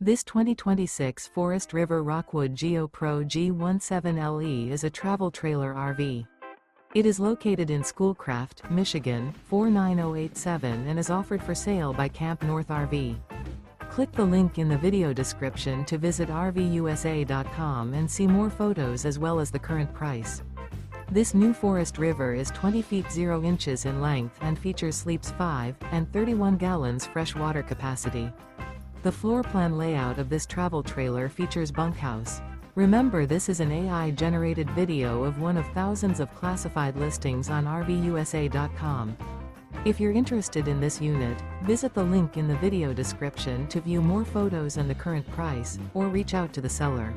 This 2026 Forest River Rockwood Geo Pro G17LE is a travel trailer RV. It is located in Schoolcraft, Michigan, 49087 and is offered for sale by CampNorth RV. Click the link in the video description to visit RVUSA.com and see more photos as well as the current price. This new Forest River is 20 feet 0 inches in length and features sleeps 5 and 31 gallons fresh water capacity. The floor plan layout of this travel trailer features bunkhouse. Remember, this is an AI-generated video of one of thousands of classified listings on RVUSA.com. If you're interested in this unit, visit the link in the video description to view more photos and the current price, or reach out to the seller.